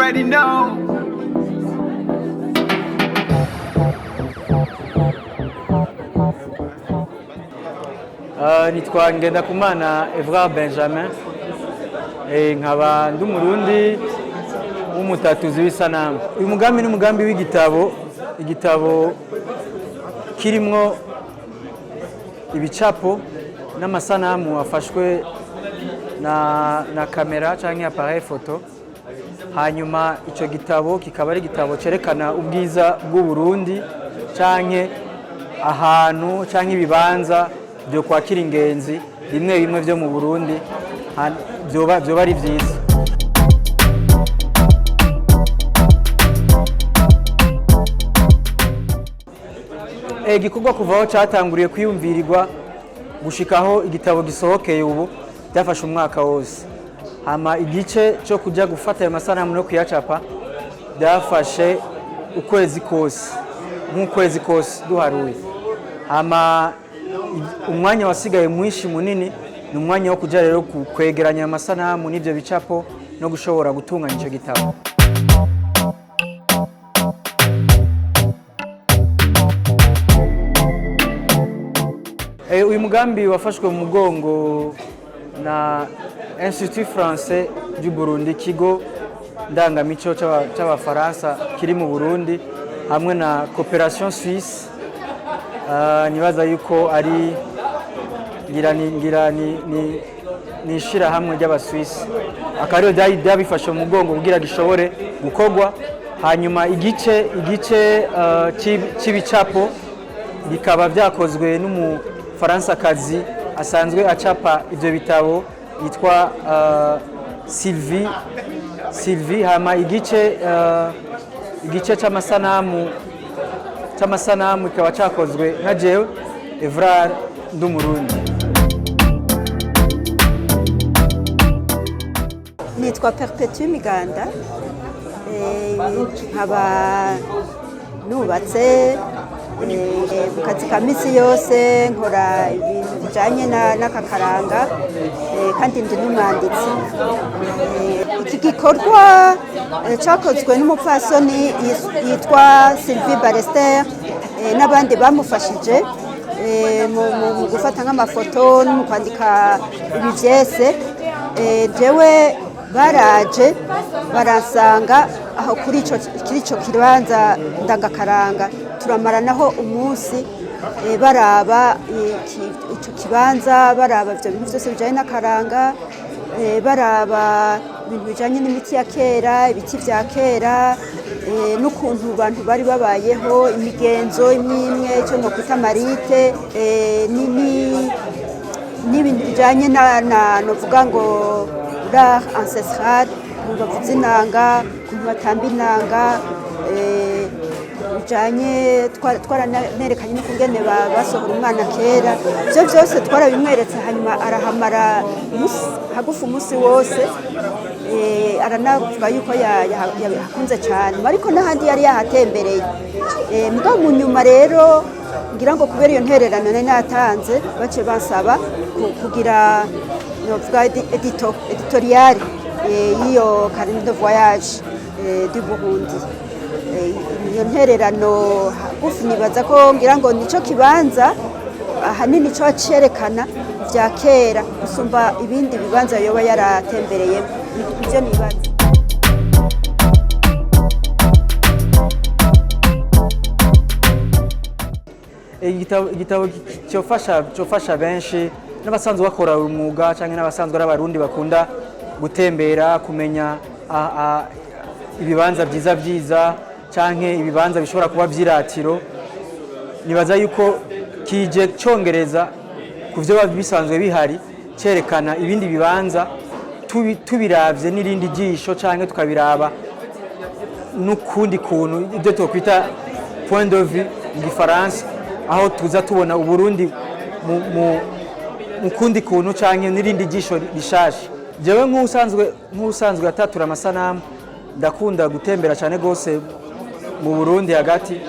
already know. Nitwa Ngendakumana Evra Benjamin, nkaba ndi Umurundi w'umutatuzi w'isanamu. Uyu mugambi ni umugambi igitabo kirimwo ibicapo n'amasanamu afashwe na kamera canke appareil photo. Hanyuma ico gitabo kikaba ari igitabo cerekana ubwiza bw'u Burundi canke ahantu canke ibibanza byo kwakira ingenzi bimwe bimwe byo mu Burundi byoba ari vyiza. Igikorwa kuvaho catanguriye kwiyumvirirwa gushikaho igitabo gisohokeye ubu byafashe umwaka wose. Hama igice cyo kujya gufata ayo masanamu no kuyacapa byafashe ukwezi kose duharuye. Hama umwanya wasigaye mwinshi munini ni umwanya wo kujya rero kwegeranya amasanamu n'ibyo bicapo no gushobora gutunganya icyo gitabo. Uyu mugambi wafashwe mu mugongo na Institut Français du Burundi, ikigo ndangamico c'abafaransa kiri mu Burundi, hamwe na Coopération Suisse. Nibaza yuko ari ngira ni ishirahamwe ry'Abaswisi, akariyo byabifashe mu mugongo kugira gishobore gukorwa. Hanyuma igice cy'ibicapo bikaba byakozwe n'umufaransakazi asanzwe acapa ibyo bitabo yitwa Sylvie. Hama igice c'amasanamu kikaba cyakozwe na jewe Evra ndi Umurundi. Nitwa Perpetuelle Miganda, nkaba nubatse mu kazi ka misi yose, nkora ibintu bijanye n'akakaranga, kandi ndi n'umwanditsi. Iki gikorwa cyakozwe n'umupfasoni yitwa Sylvie Ballester n'abandi bamufashije mu gufata nk'amafoto no mu kwandika ibi vyese. Jewe baraje baransanga aho kuri ico kibanza ndangakaranga, turamaranaho umunsi baraba ico kibanza, baraba ivyo bintu vyose bijanye n'akaranga, baraba ibintu bijanye n'imiti ya kera, ibiti vya kera, n'ukuntu abantu bari babayeho, imigenzo imwe ico nokwita marite, n'ibintu bijanye novuga ngo l'art ancestral, bavuza inanga, ukuntu batamba inanga, bijanye twaranerekanye n'ukungene basohora umwana kera. Ivyo vyose twarabimweretse, hanyuma arahamara hagufi umunsi wose, aranavuga yuko yahakunze cyane, ariko n'ahandi yari yahatembereye. Mbwa mu nyuma rero ngira ngo kubera iyo ntererano nari natanze, bace bansaba kugira novuga editorial y'iyo carnet de voyage du Burundi. Iyo ntererano hagufi nibaza ko ngira ngo nico kibanza ahanini cyo cerekana vya kera gusumba ibindi bibanza yoba yaratembereye. Ivyo nibaza. Igitabo cyofasha benshi n'abasanzwe bakora umwuga cyangwa n'abasanzwe ari Abarundi bakunda gutembera, kumenya ibibanza byiza cyangwa ibibanza bishobora kuba vyiratiro. Nibaza yuko kije congereza ku byo bisanzwe bihari, cerekana ibindi bibanza tubiravye n'irindi jisho, cyangwa tukabiraba n'ukundi kuntu, ibyo twokwita point de vue mu Gifaransa, aho tuza tubona Uburundi mu kundi kuntu cyangwa n'irindi jisho rishasha. Jewe nk'usanzwe atatura amasanamu, ndakunda gutembera cyane gose mu Burundi hagati.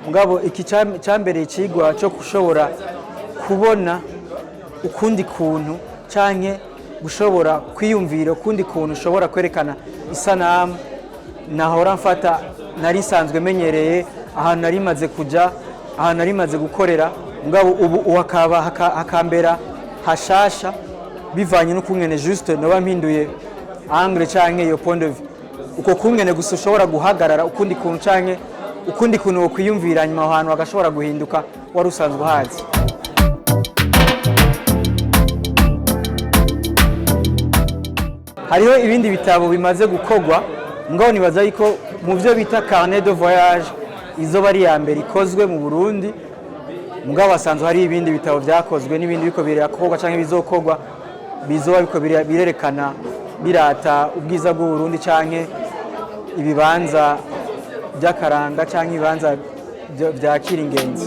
Mugabo iki cyambereye ikigwa cyo gushobora kubona ukundi kuntu canke gushobora kwiyumvira ukundi kuntu ushobora kwerekana isanamu nahora mfata nari nsanzwe menyereye ahantu nari maze kuja ahantu nari maze gukorera mugabo ubu hakambera hashasha bivanye n'ukungene juste noba mpinduye angle canke iyo point de vue uko kungene gusa ushobora guhagarara ukundi kuntu canke ukundi kuntu wo kwiyumvira nyuma ahantu hagashobora guhinduka wari usanzwe uhazi. Hariho ibindi bitabo bimaze gukogwa ngaho nibaza yuko mu byo bita carnet de voyage izoba ari ya mbere ikozwe mu Burundi mugabo basanzwe hari ibindi bitabo byakozwe n'ibindi biko birakogwa canke bizokogwa bizoba biko birerekana birata ubwiza bw'u Burundi canke ibibanza by'akaranga canke ibibanza byakira ingenzi.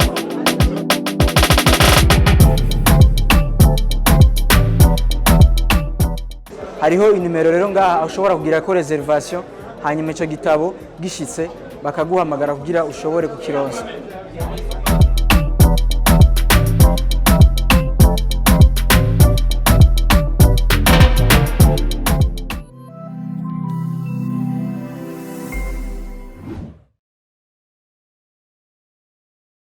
Hariho inimero rero ngaha ushobora kugira ko reservation hanyuma ico gitabo gishitse bakaguhamagara kugira ushobore kukironsa.